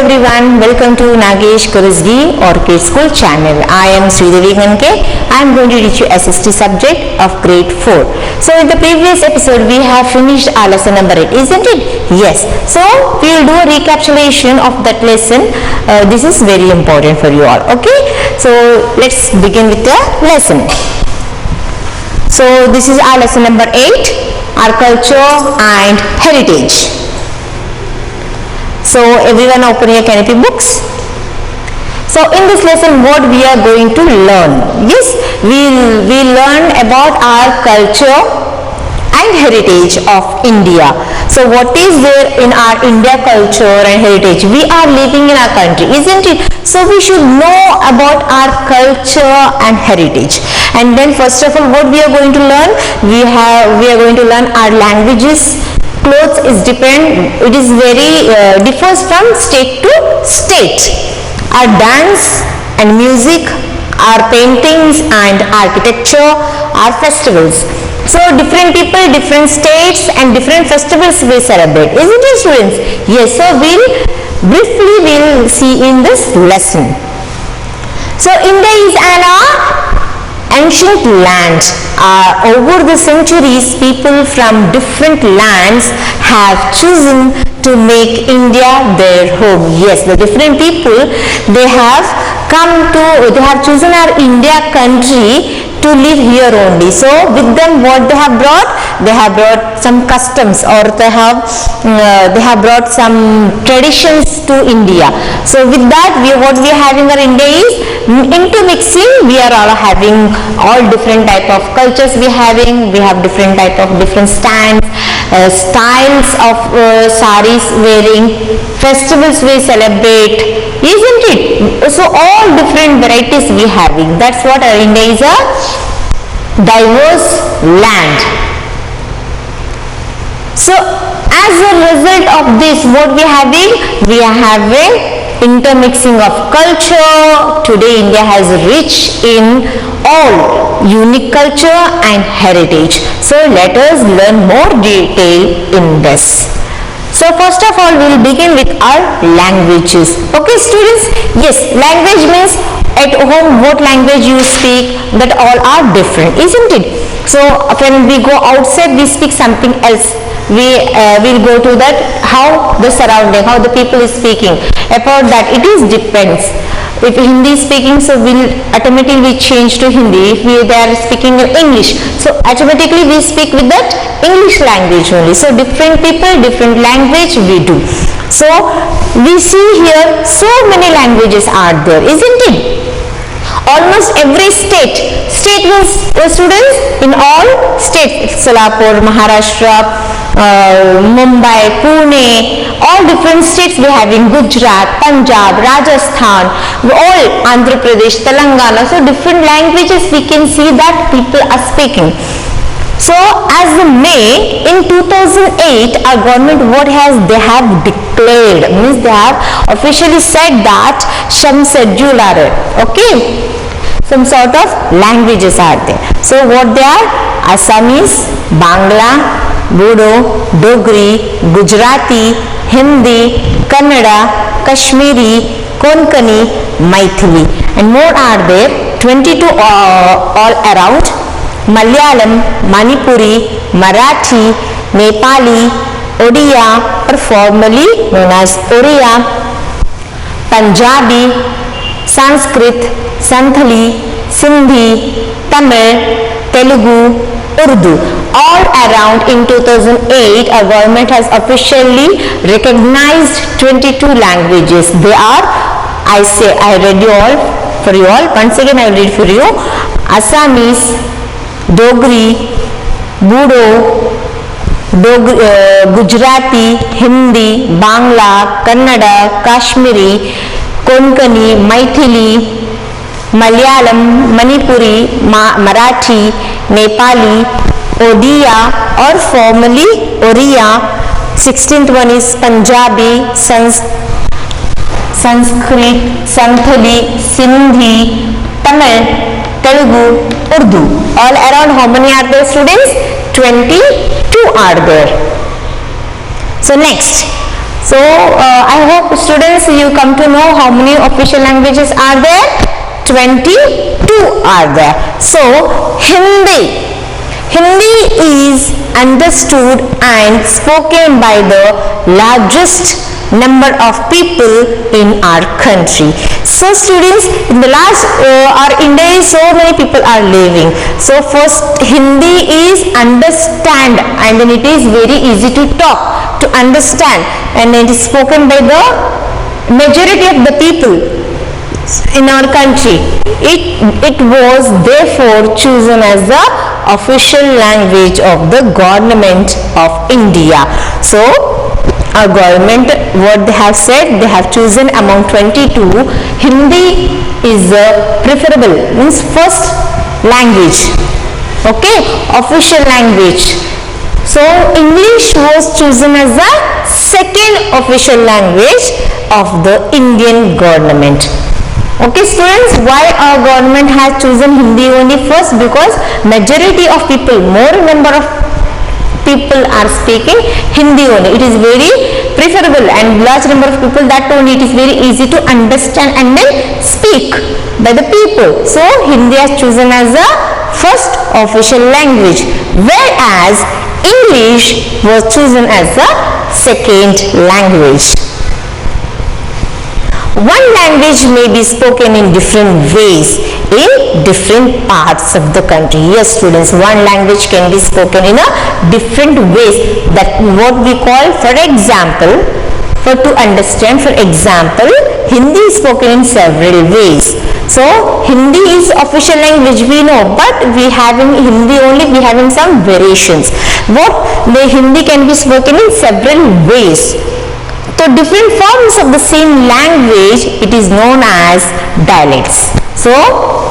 everyone, welcome to Nagesh Kurusdi Orchid School channel. I am Sridevi Ganke. I am going to teach you SST subject of grade 4. So in the previous episode we have finished our lesson number 8, isn't it? Yes. So we will do a recapitulation of that lesson. This is very important for you all. Okay. So let's begin with the lesson. So this is our lesson number 8, our culture and heritage. So everyone open your canopy books. So in this lesson what we are going to learn? Yes, we learn about our culture and heritage of India. So what is there in our India culture and heritage? We are living in our country, isn't it? So we should know about our culture and heritage. And then first of all what we are going to learn? We are going to learn our languages. Clothes is different, it is very differs from state to state. Our dance and music, our paintings and architecture, our festivals. So different people, different states and different festivals we celebrate, isn't it students? Yes, so we'll see in this lesson. So India is an ancient land. Over the centuries people from different lands have chosen to make India their home. Yes, the different people they have chosen our India country to live here only. So with them what they have brought? They have brought some customs, or they have brought some traditions to India. So with that what we are having in India is intermixing. We are all having all different type of cultures we have different type of different styles of saris wearing, festivals we celebrate, isn't it? So all different varieties we having. That's what our India is, a diverse land. So as a result of this what we are having intermixing of culture. Today India has rich in all unique culture and heritage. So let us learn more detail in this. So first of all we will begin with our languages. Okay students, yes, language means at home what language you speak, that all are different, isn't it? So when we go outside we speak something else. We will go to that how the surrounding, how the people is speaking. About that it is depends. If Hindi is speaking, so we'll automatically change to Hindi. If they are speaking in English, so automatically we speak with that English language only. So different people, different language we do. So we see here so many languages are there, isn't it? Almost every state means students in all states, Solapur, Maharashtra, Mumbai, Pune, all different states we have in Gujarat, Punjab, Rajasthan, all Andhra Pradesh, Telangana. So different languages we can see that people are speaking. So as of May in 2008 our government they have declared, means they have officially said that some schedule are there. Okay, some sort of languages are there. So what they are? Assamese, Bangla, Bodo, Dogri, Gujarati, Hindi, Kannada, Kashmiri, Konkani, Maithili, and more are there, 22 all around. Malayalam, Manipuri, Marathi, Nepali, Odia or formerly known as Oriya, Punjabi, Sanskrit, Santhali, Sindhi, Tamil, Telugu, Urdu. All around in 2008 our government has officially recognized 22 languages. They are, I read you all for you all. Once again I will read for you. Assamese, Dogri, Bodo, Gujarati, Hindi, Bangla, Kannada, Kashmiri, Konkani, Maithili, Malayalam, Manipuri, Marathi, Nepali, Odia or formerly Oriya. 16th one is Punjabi, Sanskrit, Santhali, Sindhi, Tamil, Telugu, Urdu. All around how many are there students? 22 are there. So next, So I hope students you come to know how many official languages are there. 22 are there. So Hindi. Hindi is understood and spoken by the largest number of people in our country. So students, in the last our India is so many people are living. So first Hindi is understand, and then it is very easy to talk, to understand, and it is spoken by the majority of the people in our country. It was therefore chosen as the official language of the government of India. So our government, what they have said, they have chosen among 22, Hindi is preferable, means first language, okay, official language. So English was chosen as the second official language of the Indian government. Okay students, why our government has chosen Hindi only first? Because majority of people, more number of people are speaking Hindi only. It is very preferable, and large number of people, that only it is very easy to understand and then speak by the people. So Hindi is chosen as the first official language, whereas English was chosen as the second language. One language may be spoken in different ways in different parts of the country. Yes students, one language can be spoken in a different ways. That what we call, for example, for to understand, for example, Hindi is spoken in several ways. So Hindi is official language, we know, but we having Hindi only, we having some variations. What the Hindi can be spoken in several ways. So different forms of the same language, it is known as dialects. So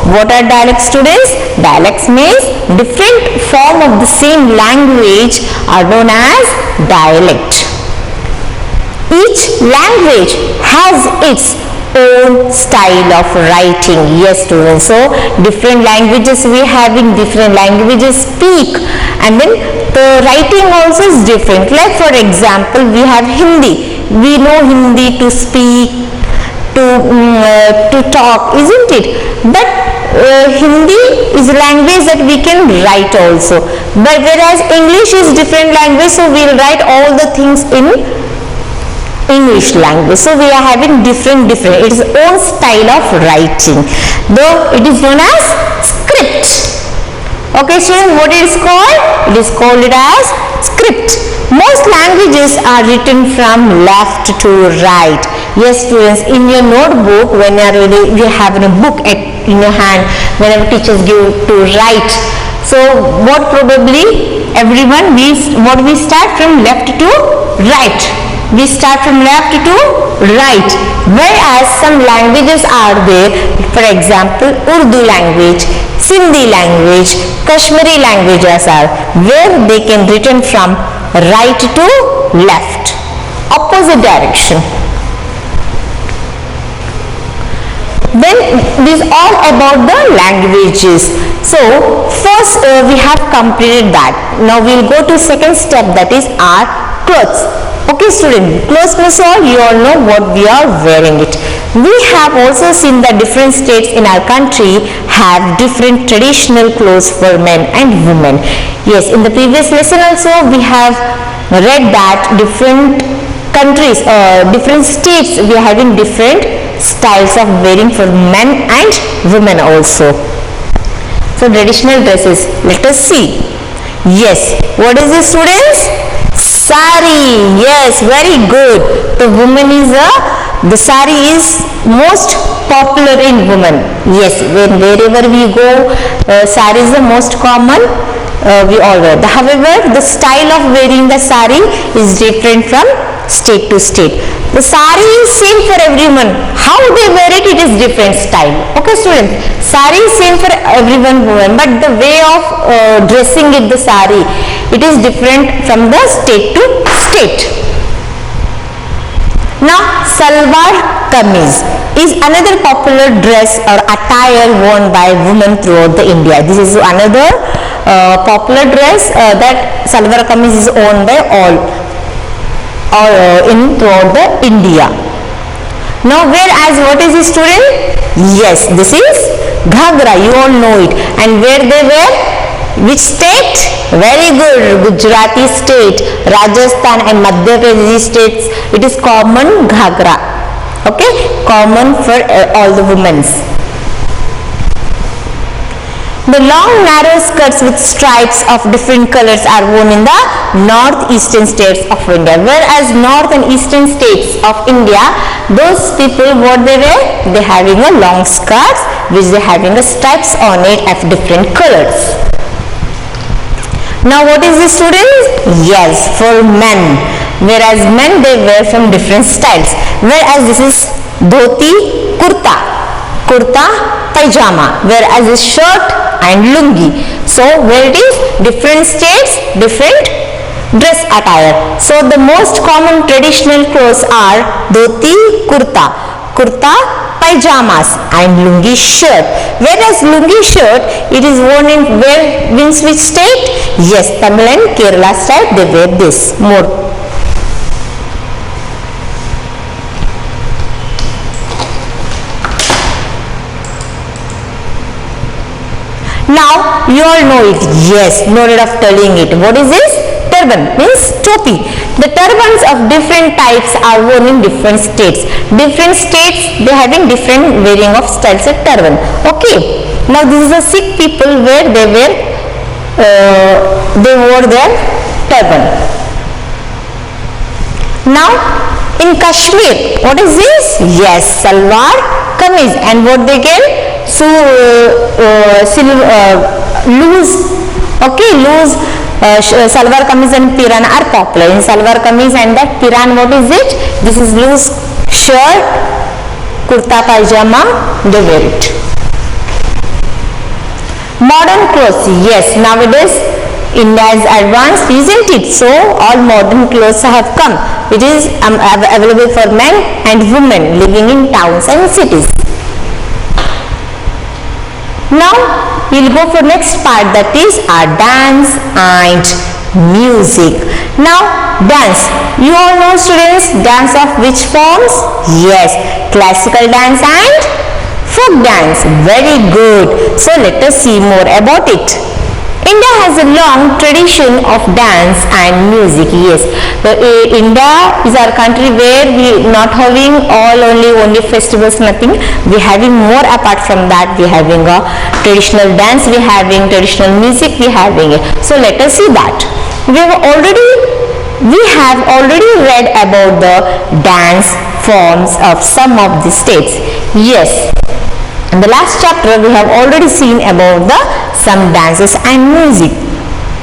what are dialects students? Dialects means different form of the same language are known as dialect. Each language has its own style of writing. Yes students, so different languages we having, different languages speak, and then the writing also is different. Like for example, we have Hindi. We know Hindi to speak, to talk, isn't it? But Hindi is a language that we can write also. But whereas English is different language, so we will write all the things in English language. So we are having different, it is own style of writing. Though it is known as script. Okay students, what it is called? It is called it as script. Most languages are written from left to right. Yes students, in your notebook, when you have a book in your hand, whenever teachers give to write, so what probably everyone, what we start from left to right. We start from left to right, whereas some languages are there, for example Urdu language, Sindhi language, Kashmiri languages are where they can written from right to left, opposite direction. Then this is all about the languages. So first we have completed that. Now we will go to second step, that is our clothes. Okay student, clothes means all, you all know what we are wearing it. We have also seen that different states in our country have different traditional clothes for men and women. Yes, in the previous lesson also we have read that different countries, different states, we are having different styles of wearing for men and women also. So traditional dresses, let us see. Yes, what is this students? Sari. Yes, very good. The woman is the sari is most popular in women. Yes, wherever we go, sari is the most common. We all wear. However, the style of wearing the sari is different from state to state. The sari is same for everyone. How they wear it, it is different style. Okay students, sari is same for everyone, woman, but the way of dressing it, the sari, it is different from the state to state. Now salwar kameez is another popular dress or attire worn by women throughout the India. This is another popular dress that salwar kameez is worn by all. in throughout the India. Now whereas what is the student? Yes, this is Ghagra, you all know it. And where they were? Which state? Very good, Gujarati state, Rajasthan and Madhya Pradesh states. It is common Ghagra, okay, common for all the women. The long narrow skirts with stripes of different colors are worn in the northeastern states of India. Whereas north and eastern states of India, those people what they wear? They having a long skirts which they having a stripes on it of different colors. Now what is this students? Yes, for men. Whereas men they wear from different styles. Whereas this is dhoti, kurta, kurta, pajama. Whereas this shirt and lungi. So where it is? Different states, different dress attire. So the most common traditional clothes are dhoti, kurta, kurta, pajamas and lungi shirt. Whereas lungi shirt, it is worn in where, means which state? Yes, Tamil and Kerala state they wear this more. Now you all know it. Yes, no need of telling it. What is this? Turban means topi. The turbans of different types are worn in different states. Different states they having different wearing of styles of turban. Okay. Now this is the Sikh people where they wore their turban. Now in Kashmir, what is this? Yes, salwar kameez. And what they get? So loose, okay, loose salwar kameez and piran are popular. In salwar kameez and that piran, what is it? This is loose shirt, kurta pajama, they wear it. Modern clothes, yes, nowadays India is advanced, isn't it? So all modern clothes have come. It is available for men and women living in towns and cities. Now we will go for next part, that is our dance and music. Now dance, you all know students, dance of which forms? Yes, classical dance and folk dance. Very good. So let us see more about it. India has a long tradition of dance and music. Yes, India is our country where we not having only festivals, nothing. We having more apart from that. We having a traditional dance, we having traditional music, we having it. So let us see that. We have already read about the dance forms of some of the states. Yes. In the last chapter, we have already seen about some dances and music.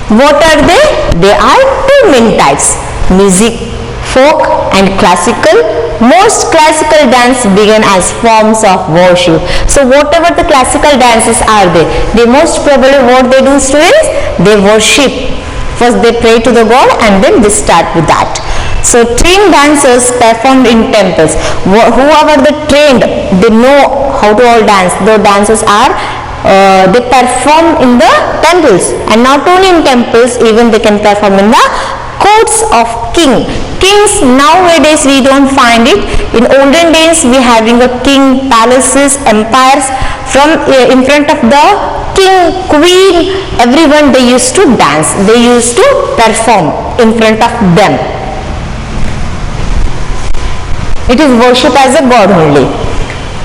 What are they? They are two main types, music, folk and classical. Most classical dance began as forms of worship. So whatever the classical dances are they most probably what they do, students? They worship. First they pray to the God and then they start with that. So trained dancers performed in temples. Whoever they trained, they know how to all dance. Those dancers are they perform in the temples, and not only in temples, even they can perform in the courts of kings. Nowadays we don't find it. In olden days we having a king palaces, empires. From in front of the king, queen, everyone they used to dance. They used to perform in front of them. It is worship as a god only.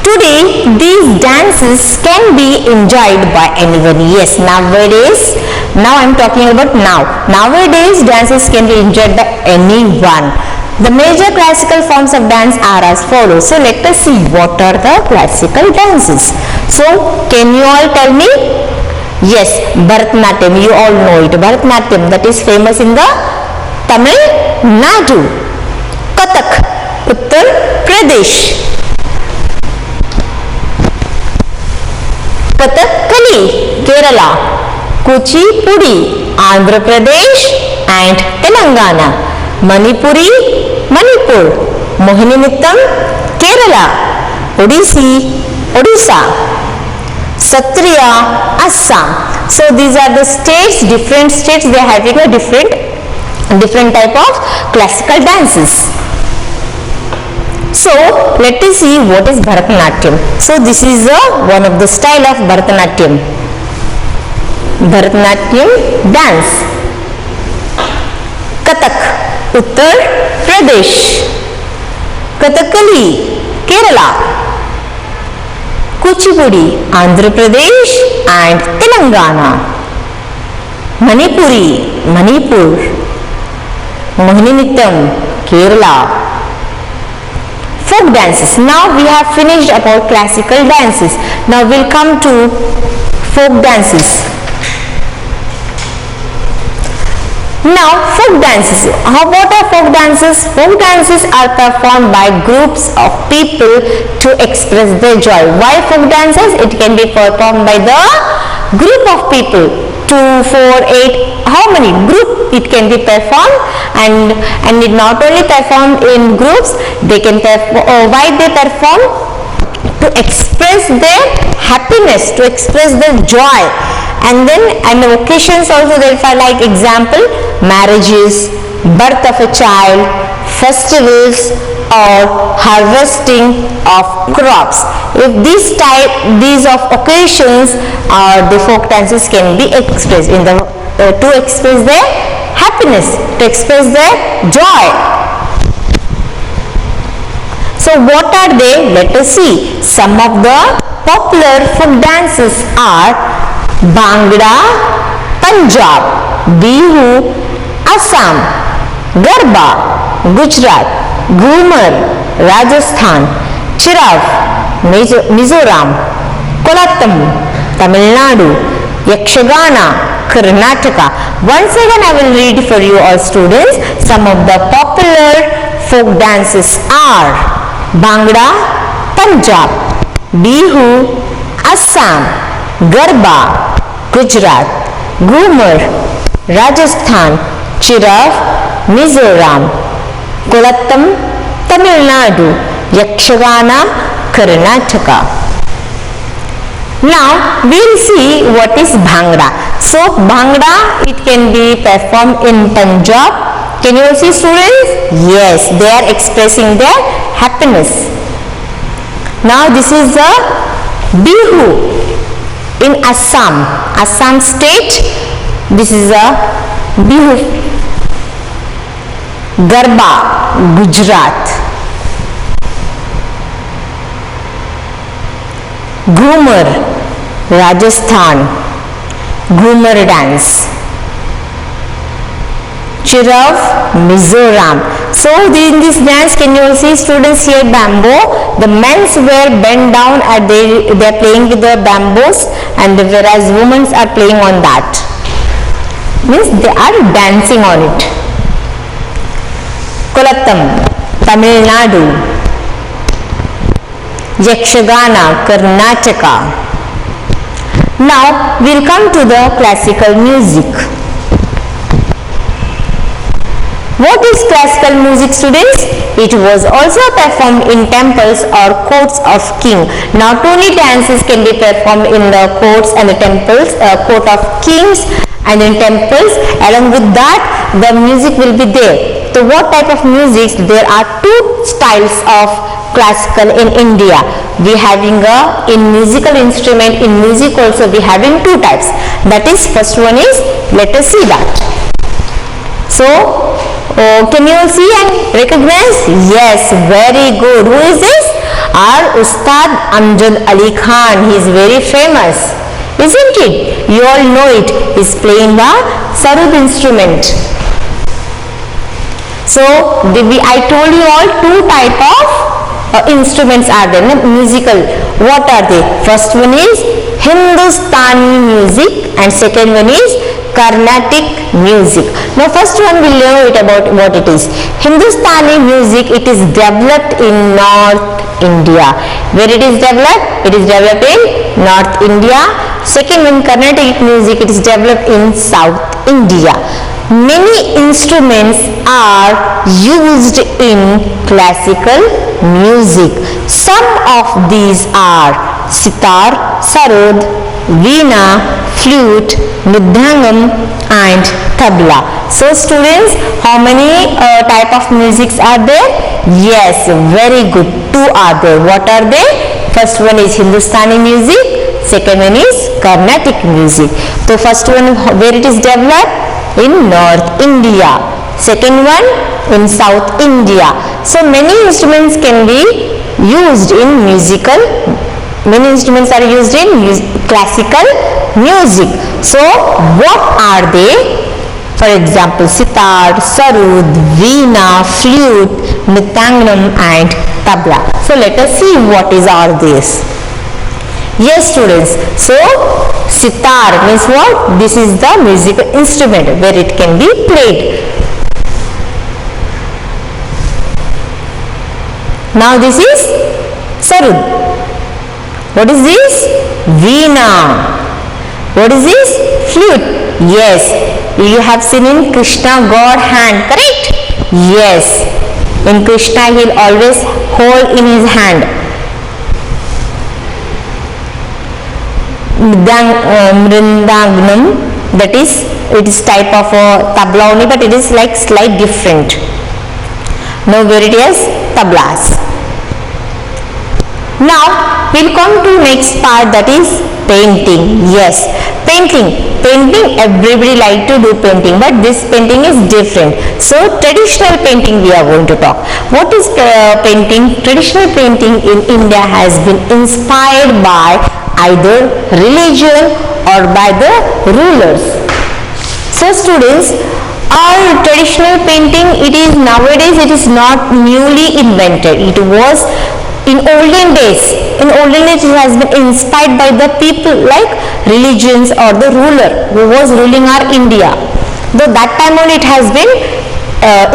Today, these dances can be enjoyed by anyone. Yes, nowadays, now I am talking about now. Nowadays, dances can be enjoyed by anyone. The major classical forms of dance are as follows. So, let us see what are the classical dances. So, can you all tell me? Yes, Bharatanatyam, you all know it. Bharatanatyam, that is famous in the Tamil Nadu. Kathak, Uttar Pradesh. Kathakali, Kerala. Kuchipudi, Andhra Pradesh and Telangana. Manipuri, Manipur. Mohiniyattam, Kerala. Odissi, Odisha. Satriya, Assam. So these are the states, different states, they are having a different different type of classical dances. So let us see what is Bharatanatyam. So this is one of the style of Bharatanatyam. Bharatanatyam dance. Kathak, Uttar Pradesh. Kathakali, Kerala. Kuchipudi, Andhra Pradesh and Telangana. Manipuri, Manipur. Mohiniyattam, Kerala. Folk dances. Now we have finished about classical dances. Now we'll come to folk dances. Now folk dances. What are folk dances? Folk dances are performed by groups of people to express their joy. Why folk dances? It can be performed by the group of people. 2, 4, 8, how many group it can be performed, and it not only performed in groups, they can perform, why they perform? To express their happiness, to express their joy, and then and the occasions also there are, like example, marriages, birth of a child, festivals, or harvesting of crops. If these of occasions, the folk dances can be expressed in the to express their happiness, to express their joy. So what are they? Let us see. Some of the popular folk dances are Bhangra, Punjab, Bihu, Assam, Garba, Gujarat, Ghumar, Rajasthan, Chirav, Mizoram, Kolattam, Tamil Nadu, Yakshagana, Karnataka. Once again I will read for you all students. Some of the popular folk dances are Bhangra, Punjab, Bihu, Assam, Garba, Gujarat, Ghumar, Rajasthan, Chirav, Mizoram, Kolattam, Tamil Nadu, Yakshagana, Karnataka. Now we will see what is Bhangra. So Bhangra, it can be performed in Punjab. Can you all see students? Yes, they are expressing their happiness. Now this is the Bihu in Assam, Assam state. This is a Bihu. Garba, Gujarat. Ghumar, Rajasthan. Ghumar dance. Chirav, Mizoram. So in this dance, can you see students here bamboo? The men's wear bend down and they are playing with the bamboos, and whereas women are playing on that. Means they are dancing on it. Kolattam, Tamil Nadu. Yakshagana, Karnataka. Now we'll come to the classical music. What is classical music, students? It was also performed in temples or courts of king. Not only dances can be performed in the courts and the temples, court of kings and in temples. Along with that, the music will be there. So what type of music? There are two styles of classical in India. We having in musical instrument, in music also we having two types. That is, first one is, let us see that. So can you all see and recognize? Yes, very good. Who is this? Our Ustad Amjad Ali Khan. He is very famous, isn't it? You all know it. He is playing the sarod instrument. So I told you all two type of instruments are there, musical. What are they? First one is Hindustani music and second one is Carnatic music. Now first one we will know it about what it is. Hindustani music, it is developed in North India. Where it is developed? It is developed in North India. Second one, Carnatic music, it is developed in South India. Many instruments are used in classical music. Some of these are sitar, sarod, veena, flute, mridangam and tabla. So students, how many type of musics are there? Yes, very good. Two are there. What are they? First one is Hindustani music, second one is Carnatic music. So first one, where it is developed? In North India. Second one in South India. So many instruments can be used in musical. Many instruments are used in classical music. So what are they? For example, sitar, sarud, veena, flute, mridangam and tabla. So let us see what is all this. Yes students, so sitar means what? This is the musical instrument where it can be played. Now this is sarud. What is this? Veena. What is this? Flute. Yes, you have seen in Krishna God hand, correct? Yes, in Krishna he will always hold in his hand. Mridanganam, that is, it is type of a tabla only, but it is like slight different. Now where it is tablas. Now we will come to next part, that is painting. Yes, painting everybody like to do painting, but this painting is different. So traditional painting we are going to talk. What is painting? Traditional painting in India has been inspired by either religion or by the rulers. So students, our traditional painting, it is nowadays, it is not newly invented. It was in olden days. In olden days it has been inspired by the people like religions or the ruler who was ruling our India. Though that time only it has been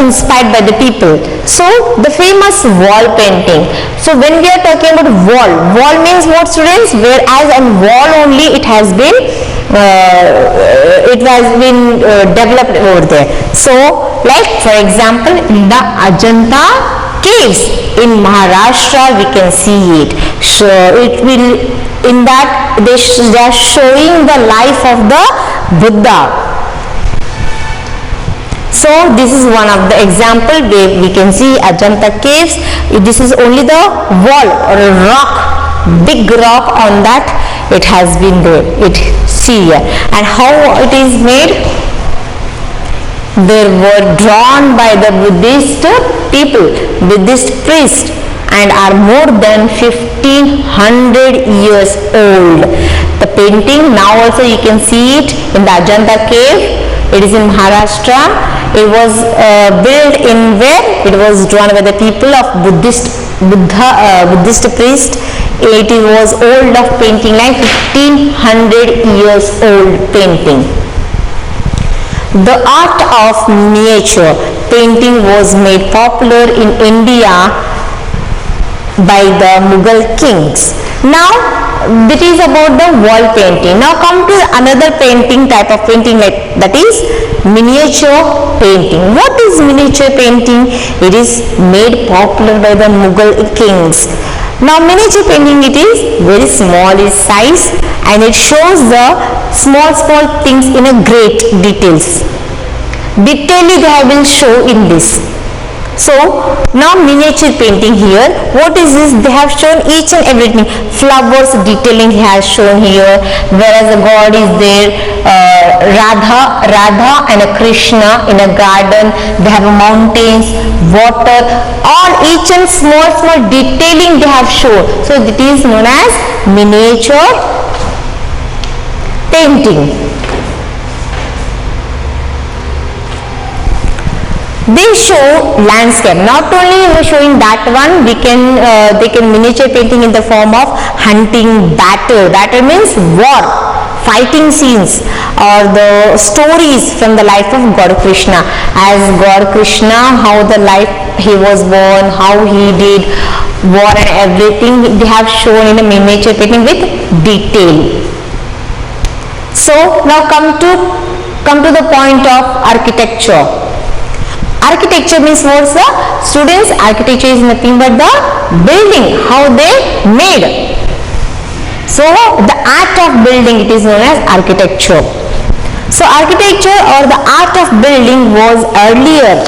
inspired by the people. So the famous wall painting. So when we are talking about wall means what students? Whereas on wall only it has been developed over there. So like for example in the Ajanta caves in Maharashtra we can see it. So it will, in that they are showing the life of the Buddha. So this is one of the example where we can see Ajanta caves. This is only the wall or a rock, big rock on that it has been there. It see here. And how it is made? They were drawn by the Buddhist people, Buddhist priests, and are more than 1500 years old. The painting now also you can see it in the Ajanta cave. It is in Maharashtra. It was built in where? It was drawn by the people of Buddhist priest. It was old of painting, like 1500 years old painting. The art of miniature painting was made popular in India by the Mughal kings. Now that is about the wall painting. Now come to another painting, type of painting, like that is miniature painting. What is miniature painting? It is made popular by the Mughal kings. Now miniature painting, it is very small in size and it shows the small things in a great details. Detailedly they will show in this. So now miniature painting here, what is this? They have shown each and everything. Flowers detailing he has shown here, whereas the God is there, Radha and a Krishna in a garden. They have mountains, water, all each and small detailing they have shown. So it is known as miniature painting. They show landscape. Not only showing that one, they can miniature painting in the form of hunting, battle. Battle means war, fighting scenes, or the stories from the life of God Krishna. As God Krishna, how the life he was born, how he did war and everything, they have shown in a miniature painting with detail. So now come to the point of architecture. Architecture means what's the students? Architecture is nothing but the building, how they made. So the art of building, it is known as architecture. So architecture or the art of building was earlier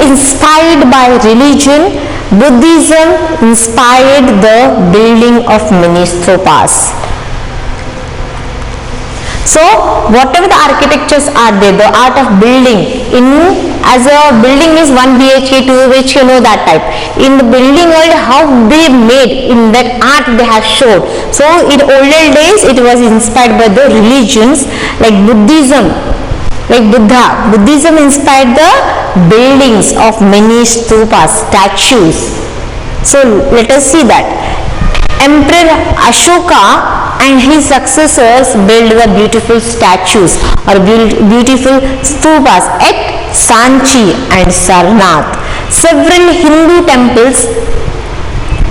inspired by religion. Buddhism inspired the building of many stupas. So whatever the architectures are there, the art of building, as a building is 1 BHK, 2 BHK, you know that type. In the building world, how they made, in that art they have showed. So in older days it was inspired by the religions like Buddhism, like Buddha. Buddhism inspired the buildings of many stupas, statues. So let us see that. Emperor Ashoka and his successors built the beautiful statues or beautiful stupas at Sanchi and Sarnath. Several Hindu temples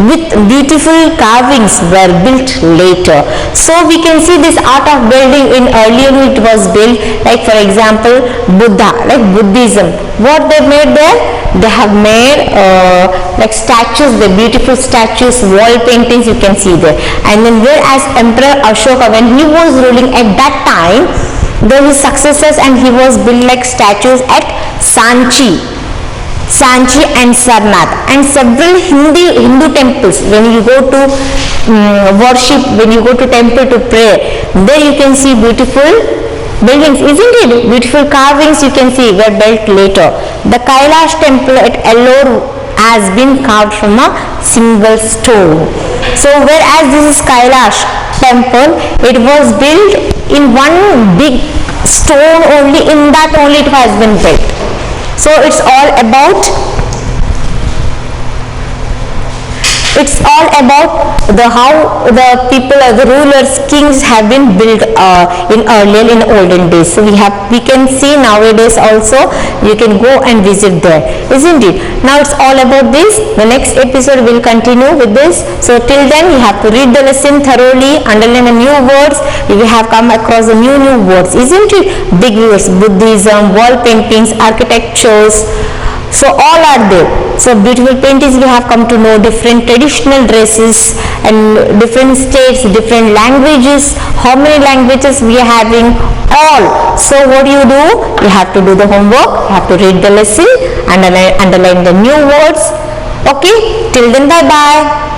with beautiful carvings were built later. So we can see this art of building in earlier it was built, like for example Buddha, like Buddhism. What they made there? They have made like statues, the beautiful statues, wall paintings you can see there. And then whereas Emperor Ashoka, when he was ruling at that time, there were his successors and he was built like statues at Sanchi and Sarnath, and several Hindu temples. When you go to worship, when you go to temple to pray, there you can see beautiful buildings, isn't it? Beautiful carvings you can see were built later. The Kailash temple at Ellore has been carved from a single stone. So whereas this is Kailash temple, it was built in one big stone only, in that only it has been built. So it's all about how the people, the rulers, kings have been built in olden days. So we can see nowadays also. You can go and visit there, isn't it? Now it's all about this. The next episode will continue with this. So till then you have to read the lesson thoroughly, underline the new words. You will have come across the new words, isn't it? Big words: Buddhism, wall paintings, architectures. So all are there. So beautiful paintings, we have come to know different traditional dresses and different states, different languages, how many languages we are having, all. So what do? You have to do the homework, you have to read the lesson, underline the new words. Okay, till then, bye bye.